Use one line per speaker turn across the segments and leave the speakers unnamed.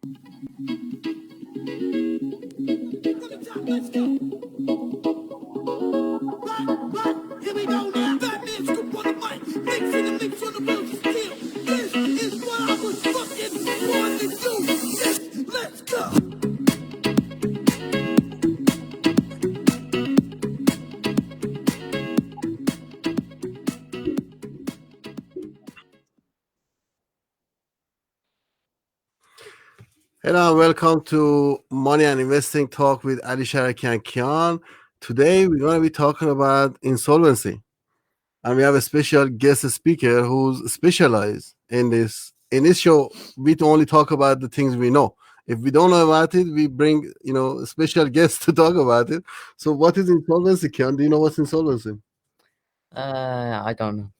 Let's go. Right, here we go now. Fat man scoop on the mic, mixing the mix on the wheels of steel. This is what I was fucking born to do. Yes, let's go.
Hello, welcome to Money and Investing Talk with Ali Sharaki and Kian. Today, we're going to be talking about insolvency. And we have a special guest speaker who's specialized in this. In this show, we only talk about the things we know. If we don't know about it, we bring, a special guest to talk about it. So what is insolvency, Kian? Do you know what's insolvency?
I don't know.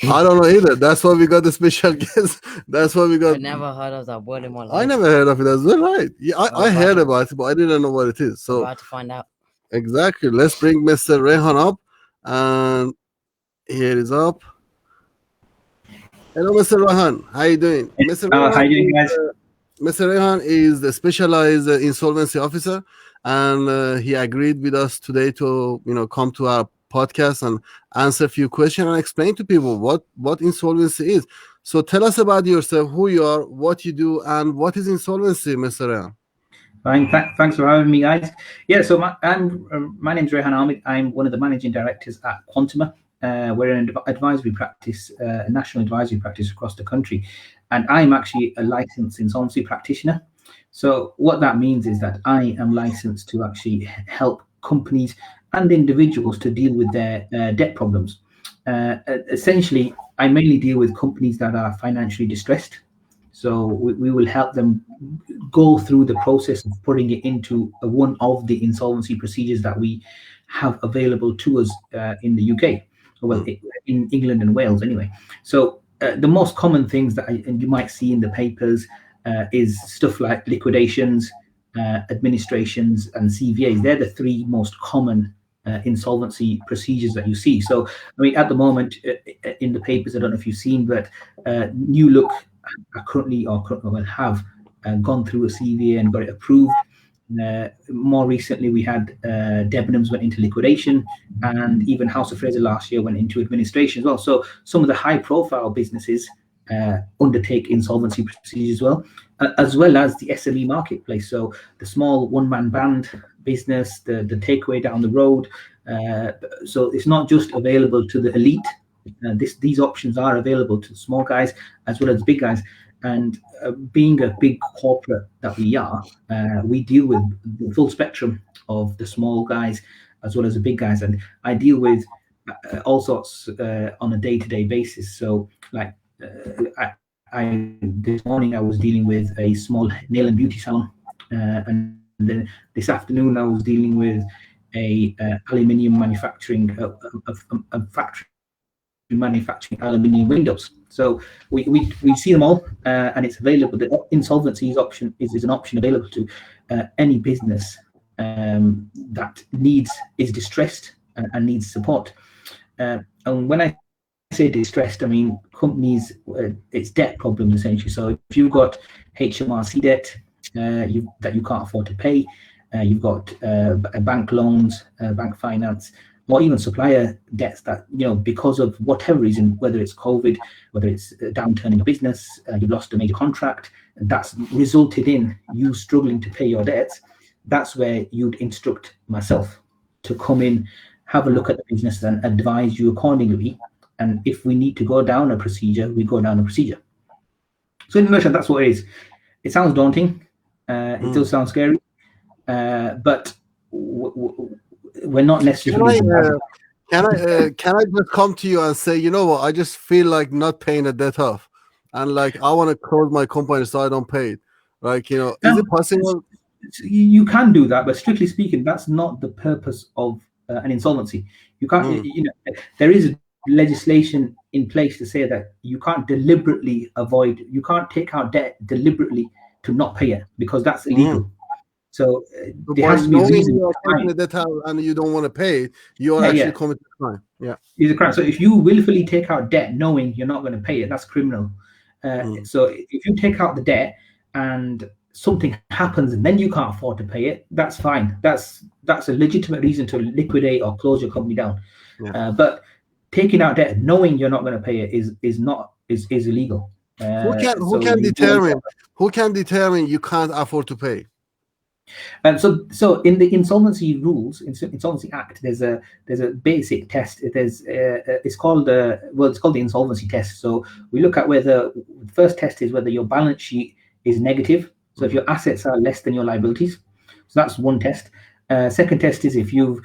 I don't know either. That's why we got the special guest. That's why we got.
I never heard of that word in my life.
I never heard of it as well, right? Yeah, I heard about it, but I didn't know what it is. So
about to find out.
Exactly. Let's bring Mr. Rehan up, and here is up. Hello, Mr. Rehan. How you doing? Mr. Rehan,
how you doing, guys?
Mr. Rehan is the specialized insolvency officer, and he agreed with us today to come to our podcast and answer a few questions and explain to people what insolvency is. So tell us about yourself, who you are, what you do, and what is insolvency, Mr. Rehan.
Fine, thanks for having me, guys. Yeah, so my name's Rehan Ahmed. I'm one of the managing directors at Quantuma. We're an advisory practice, a national advisory practice across the country, and I'm actually a licensed insolvency practitioner. So what that means is that I am licensed to actually help companies and individuals to deal with their debt problems. Essentially, I mainly deal with companies that are financially distressed. So we will help them go through the process of putting it into one of the insolvency procedures that we have available to us in the UK, well, in England and Wales anyway. So the most common things that you might see in the papers is stuff like liquidations, administrations, and CVAs. They're the three most common insolvency procedures that you see. So, I mean, at the moment in the papers, I don't know if you've seen, but New Look are currently have gone through a CVA and got it approved. More recently, we had Debenhams went into liquidation, and even House of Fraser last year went into administration as well. So some of the high-profile businesses undertake insolvency procedures as well as the SME marketplace. So the small one-man band business, the takeaway down the road. So it's not just available to the elite. These options are available to small guys as well as big guys. And being a big corporate that we are, we deal with the full spectrum of the small guys as well as the big guys. And I deal with all sorts on a day-to-day basis. So like this morning I was dealing with a small nail and beauty salon, and then this afternoon I was dealing with a aluminium manufacturing a factory manufacturing aluminium windows. So we see them all, and it's available. The insolvency option is an option available to any business that is distressed and needs support. And when I say distressed, I mean companies, it's debt problems essentially. So if you've got HMRC debt that you can't afford to pay, you've got bank loans, bank finance, or even supplier debts that, because of whatever reason, whether it's COVID, whether it's a downturn in your business, you've lost a major contract, that's resulted in you struggling to pay your debts, that's where you'd instruct myself to come in, have a look at the business and advise you accordingly. And if we need to go down a procedure, we go down a procedure. So in a nutshell, that's what it is. It sounds daunting. It still sounds scary, but we're not necessarily.
Can I just come to you and say, you know what? I just feel like not paying a debt off, and like I want to close my company so I don't pay it. Like, is it possible?
You can do that, but strictly speaking, that's not the purpose of an insolvency. You can't. There is legislation in place to say that you can't deliberately avoid. You can't take out debt deliberately to not pay it, because that's illegal. So there has to be a reason.
You are taking the debt out and you don't want to pay it, you are actually committing a crime. Yeah,
it's a crime. So if you willfully take out debt knowing you're not going to pay it, that's criminal. So if you take out the debt and something happens and then you can't afford to pay it, that's fine. That's a legitimate reason to liquidate or close your company down.
Yeah.
But taking out debt knowing you're not going to pay it is illegal.
Who
So
can
you
determine you can't afford to pay?
And so in the insolvency rules, Insolvency Act, there's a basic test. It's called the insolvency test. So we look at whether the first test is whether your balance sheet is negative. So if your assets are less than your liabilities, so that's one test. Second test is if you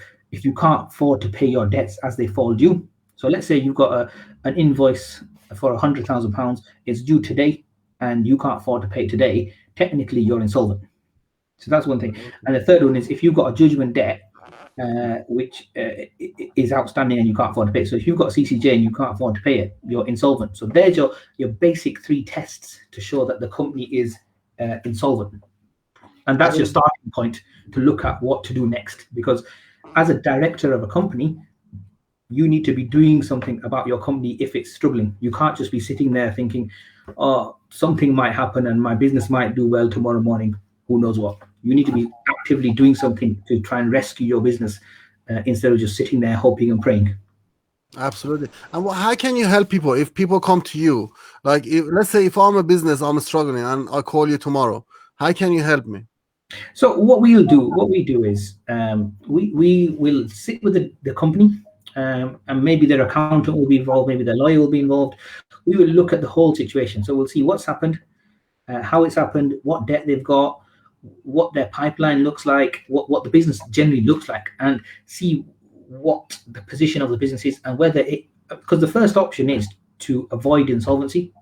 can't afford to pay your debts as they fall due. So let's say you've got an invoice for £100,000, it's due today, and you can't afford to pay it today. Technically, you're insolvent. So that's one thing. And the third one is if you've got a judgment debt which is outstanding and you can't afford to pay it. So if you've got CCJ and you can't afford to pay it, you're insolvent. So there's your basic 3 tests to show that the company is insolvent. And that's your starting point to look at what to do next. Because as a director of a company, you need to be doing something about your company if it's struggling. You can't just be sitting there thinking, oh, something might happen and my business might do well tomorrow morning. Who knows what? You need to be actively doing something to try and rescue your business instead of just sitting there hoping and praying.
Absolutely. And how can you help people if people come to you? Like, let's say if I'm a business, I'm struggling, and I call you tomorrow. How can you help me?
So what we do is we will sit with the company, and maybe their accountant will be involved, maybe their lawyer will be involved. We will look at the whole situation. So we'll see what's happened, how it's happened, what debt they've got, what their pipeline looks like, what the business generally looks like, and see what the position of the business is, and whether because the first option is to avoid insolvency.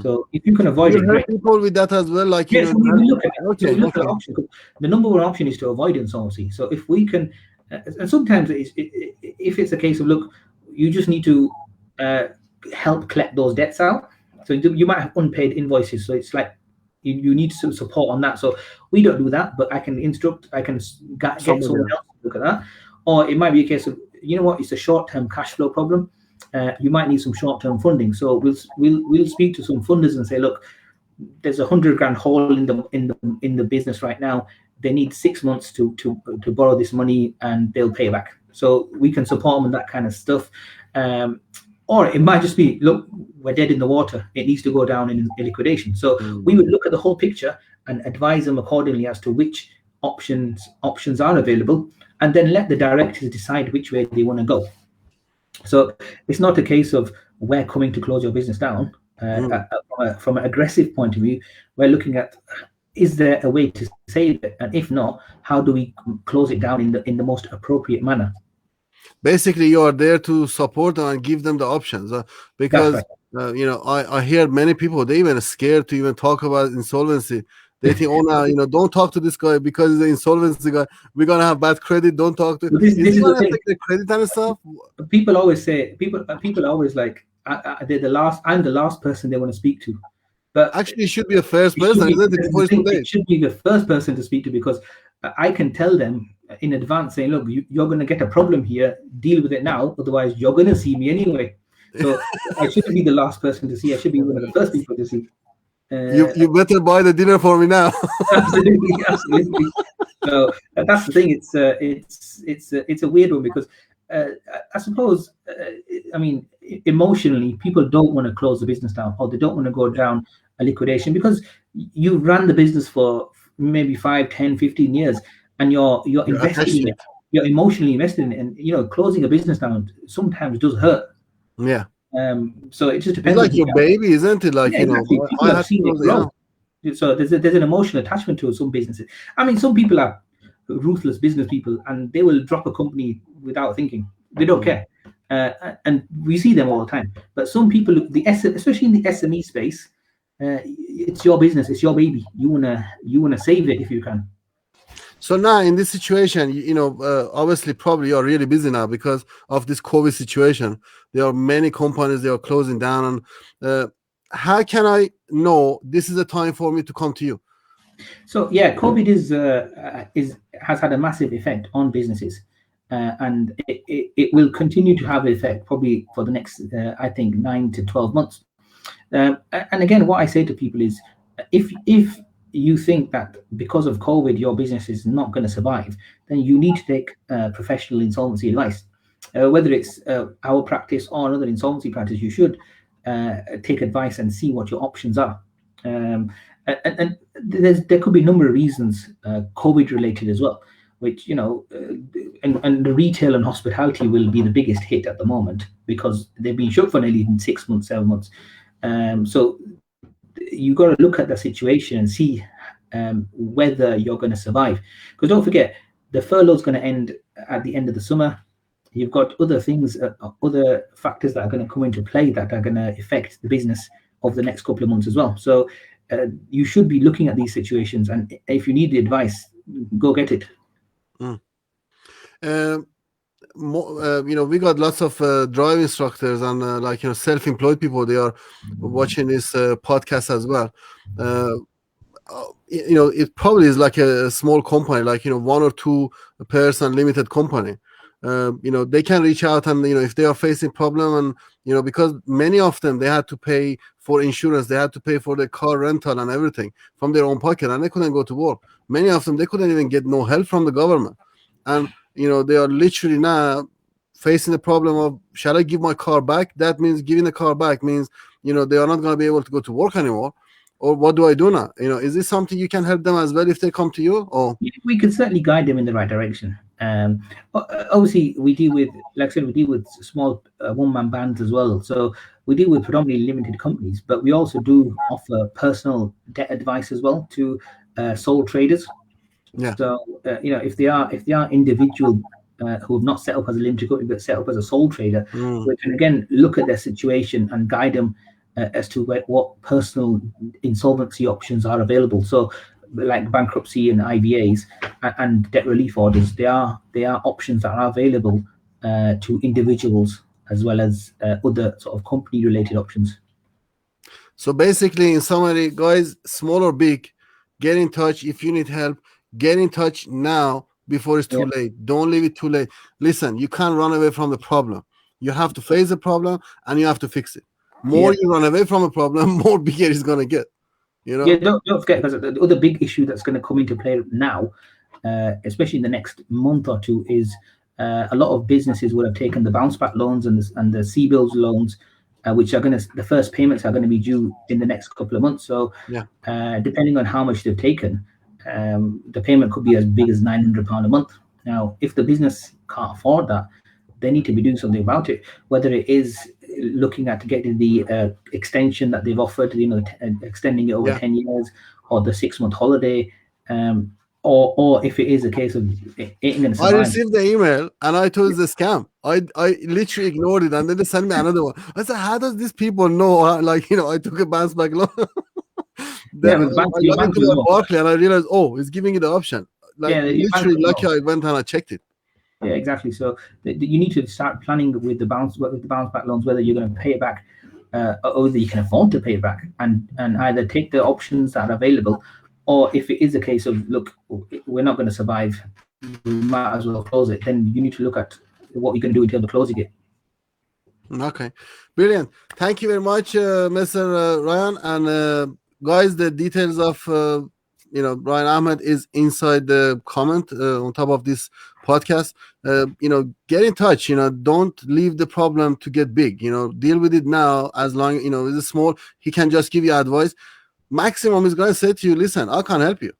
So if you can avoid it, great.
People with that as well, like
yes, we look at it. Okay, so we look at the option. The number one option is to avoid insolvency. So if we can, and sometimes if it's a case of, look, you just need to help collect those debts out. So you might have unpaid invoices. So it's like you need some support on that. So we don't do that, but I can get someone else to look at that. Or it might be a case of, you know what, it's a short-term cash flow problem. You might need some short-term funding. So we'll speak to some funders and say, look, there's $100,000 hole in the business right now. They need 6 months to borrow this money, and they'll pay back. So we can support them on that kind of stuff. Or it might just be, look, we're dead in the water. It needs to go down in liquidation. So we would look at the whole picture and advise them accordingly as to which options are available, and then let the directors decide which way they want to go. So it's not a case of we're coming to close your business down. From an aggressive point of view, we're looking at, is there a way to save it? And if not, how do we close it down in the most appropriate manner?
Basically, you are there to support them and give them the options, because I hear many people, they even scared to even talk about insolvency. They think, oh no, don't talk to this guy because he's an insolvency guy. We're gonna have bad credit. Don't talk to.
This is the thing.
The credit and stuff.
People always say, people always like, they're the last. I'm the last person they want to speak to. But
actually, it should be a first person, isn't it? Before it's too late.
It should be the first person to speak to, because I can tell them in advance, saying, look, you're going to get a problem here. Deal with it now, otherwise you're going to see me anyway. So I shouldn't be the last person to see. I should be one of the first people to see.
You better buy the dinner for me now.
absolutely. So that's the thing. It's a weird one, because I suppose emotionally people don't want to close the business down, or they don't want to go down a liquidation, because you ran the business for maybe 5, 10, 15 years, and you're investing in it. You're emotionally invested in it, and closing a business down sometimes does hurt.
Yeah.
So it just depends.
It's like your baby, isn't it? Like,
exactly. People have seen it grow. So there's an emotional attachment to some businesses. I mean, some people are ruthless business people, and they will drop a company without thinking. They don't care, and we see them all the time. But some people, especially in the SME space, it's your business, it's your baby. You wanna save it if you can.
So now in this situation, obviously probably you're really busy now because of this COVID situation. There are many companies, they are closing down. And how can I know this is the time for me to come to you?
So yeah, COVID has had a massive effect on businesses, and it will continue to have an effect probably for the next, I think, 9 to 12 months. And again, what I say to people is, if you think that because of COVID your business is not going to survive, then you need to take professional insolvency advice. Whether it's our practice or another insolvency practice, you should take advice and see what your options are. And there could be a number of reasons, COVID related as well, which, and the retail and hospitality will be the biggest hit at the moment because they've been shut for nearly 6 months, 7 months. So you've got to look at the situation and see whether you're going to survive. Because don't forget, the furlough is going to end at the end of the summer. You've got other things, other factors that are going to come into play that are going to affect the business of the next couple of months as well. So you should be looking at these situations, and if you need the advice, go get it.
We got lots of drive instructors and self-employed people. They are watching this podcast as well. It probably is like a small company, like 1 or 2 person limited company. They can reach out and if they are facing problem, and because many of them, they had to pay for insurance, they had to pay for the car rental and everything from their own pocket, and they couldn't go to work. Many of them, they couldn't even get no help from the government, and they are literally now facing the problem of, shall I give my car back? That means giving the car back means they are not going to be able to go to work anymore. Or what do I do now? Is this something you can help them as well if they come to you? Or
we can certainly guide them in the right direction. Obviously, we deal with, like I said, we deal with small one-man bands as well. So we deal with predominantly limited companies, but we also do offer personal debt advice as well to sole traders.
Yeah.
So if they are individual who have not set up as a limited company but set up as a sole trader, we can again look at their situation and guide them as to what personal insolvency options are available. So like bankruptcy and IVAs and debt relief orders, they are options that are available to individuals as well as other sort of company related options.
So basically, in summary, guys, small or big, get in touch. If you need help, get in touch now before it's too late. Don't leave it too late. Listen, you can't run away from the problem. You have to face the problem and you have to fix it. More you run away from a problem, more bigger it's going to get.
Yeah, don't forget, because the other big issue that's going to come into play now, especially in the next month or two, is a lot of businesses would have taken the bounce back loans and the CBILS loans, which are the first payments are going to be due in the next couple of months. So depending on how much they've taken, the payment could be as big as £900 a month. Now, if the business can't afford that, they need to be doing something about it, whether it is looking at getting the extension that they've offered, extending it over 10 years, or the 6-month holiday, or if it is a case of it ain't going to survive.
I received the email and I told it's a scam. I literally ignored it, and then they sent me another one. I said, how does these people know? I took a bounce back loan. Then I got into the Barclay and I realized, it's giving you the option. Literally lucky I went and I checked it.
Yeah, exactly. So you need to start planning with the bounce back loans, whether you're going to pay it back or whether you can afford to pay it back, and either take the options that are available, or if it is a case of, look, we're not going to survive, we might as well close it, then you need to look at what you're going to do in terms of closing it.
Okay, brilliant. Thank you very much, Mr. Rehan. And guys, the details of Rehan Ahmed is inside the comment on top of this podcast. Get in touch. Don't leave the problem to get big. Deal with it now. As long it's small, he can just give you advice. Maximum is going to say to you, listen, I can't help you.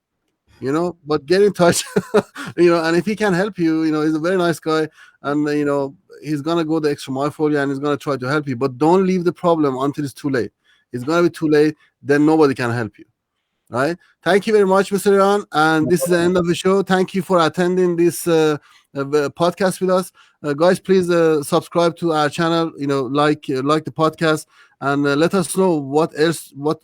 But get in touch. And if he can help you, he's a very nice guy, and he's going to go the extra mile for you, and he's going to try to help you. But don't leave the problem until it's too late. It's going to be too late. Then nobody can help you. Right. Thank you very much, Mr. Rehan. And this is the end of the show. Thank you for attending this podcast with us. Guys, please subscribe to our channel, like the podcast, and let us know what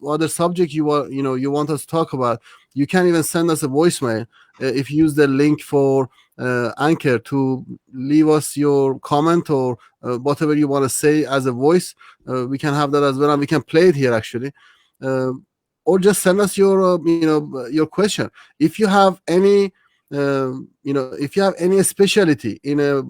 other subject you want us to talk about. You can even send us a voicemail if you use the link for Anchor to leave us your comment or whatever you want to say as a voice. We can have that as well, and we can play it here actually. Or just send us your question. If you have any if you have any specialty in a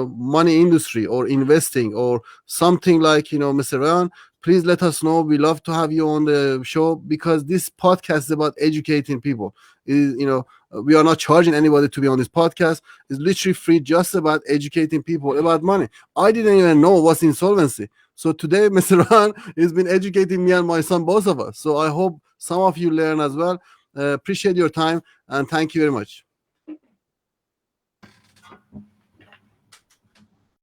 money industry or investing or something like Mr. Rehan, please let us know. We love to have you on the show, because this podcast is about educating people. We are not charging anybody to be on this podcast. It's literally free, just about educating people about money. I didn't even know what's insolvency. So today, Mr. Rehan has been educating me and my son, both of us. So I hope some of you learn as well. Appreciate your time, and thank you very much.